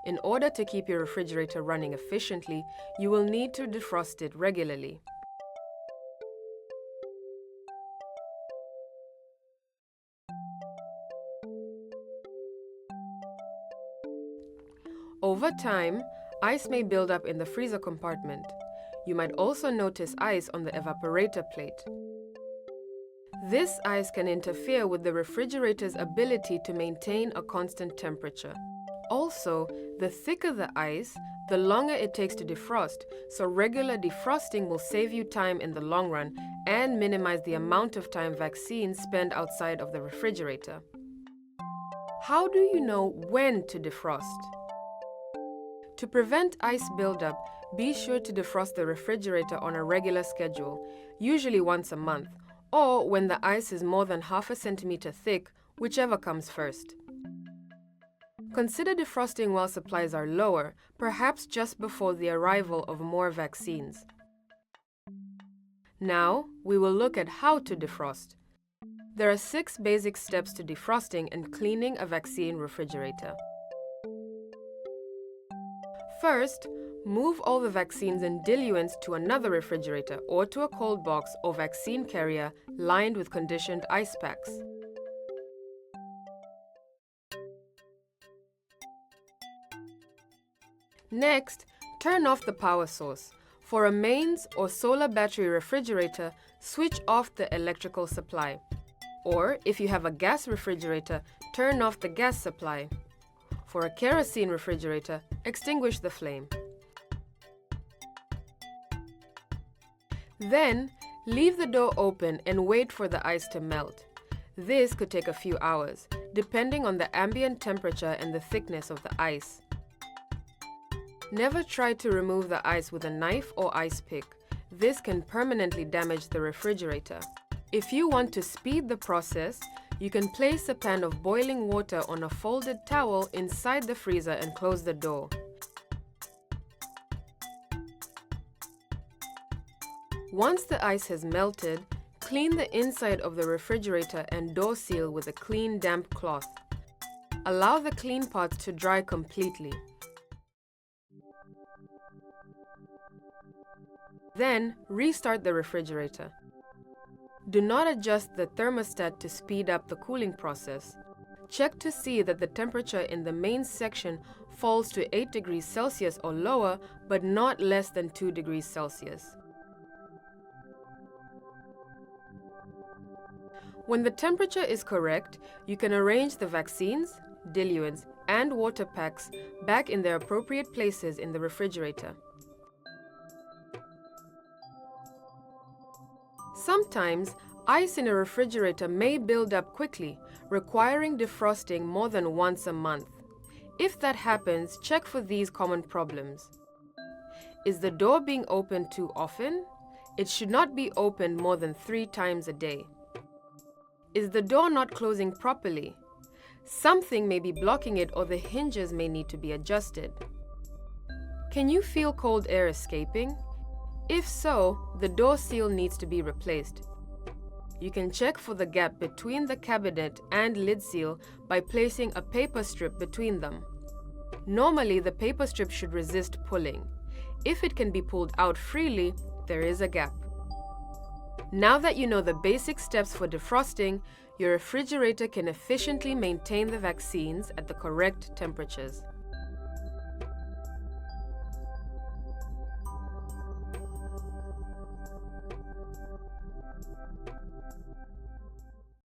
In order to keep your refrigerator running efficiently, you will need to defrost it regularly. Over time, ice may build up in the freezer compartment. You might also notice ice on the evaporator plate. This ice can interfere with the refrigerator's ability to maintain a constant temperature. Also, the thicker the ice, the longer it takes to defrost, so regular defrosting will save you time in the long run and minimize the amount of time vaccines spend outside of the refrigerator. How do you know when to defrost? To prevent ice buildup, be sure to defrost the refrigerator on a regular schedule, usually once a month, or when the ice is more than half a centimeter thick, whichever comes first. Consider defrosting while supplies are lower, perhaps just before the arrival of more vaccines. Now, we will look at how to defrost. There are 6 basic steps to defrosting and cleaning a vaccine refrigerator. First, move all the vaccines and diluents to another refrigerator or to a cold box or vaccine carrier lined with conditioned ice packs. Next, turn off the power source. For a mains or solar battery refrigerator, switch off the electrical supply. Or, if you have a gas refrigerator, turn off the gas supply. For a kerosene refrigerator, extinguish the flame. Then, leave the door open and wait for the ice to melt. This could take a few hours, depending on the ambient temperature and the thickness of the ice. Never try to remove the ice with a knife or ice pick. This can permanently damage the refrigerator. If you want to speed the process, you can place a pan of boiling water on a folded towel inside the freezer and close the door. Once the ice has melted, clean the inside of the refrigerator and door seal with a clean, damp cloth. Allow the clean parts to dry completely. Then, restart the refrigerator. Do not adjust the thermostat to speed up the cooling process. Check to see that the temperature in the main section falls to 8 degrees Celsius or lower, but not less than 2 degrees Celsius. When the temperature is correct, you can arrange the vaccines, diluents, and water packs back in their appropriate places in the refrigerator. Sometimes, ice in a refrigerator may build up quickly, requiring defrosting more than once a month. If that happens, check for these common problems. Is the door being opened too often? It should not be opened more than 3 times a day. Is the door not closing properly? Something may be blocking it or the hinges may need to be adjusted. Can you feel cold air escaping? If so, the door seal needs to be replaced. You can check for the gap between the cabinet and lid seal by placing a paper strip between them. Normally, the paper strip should resist pulling. If it can be pulled out freely, there is a gap. Now that you know the basic steps for defrosting, your refrigerator can efficiently maintain the vaccines at the correct temperatures.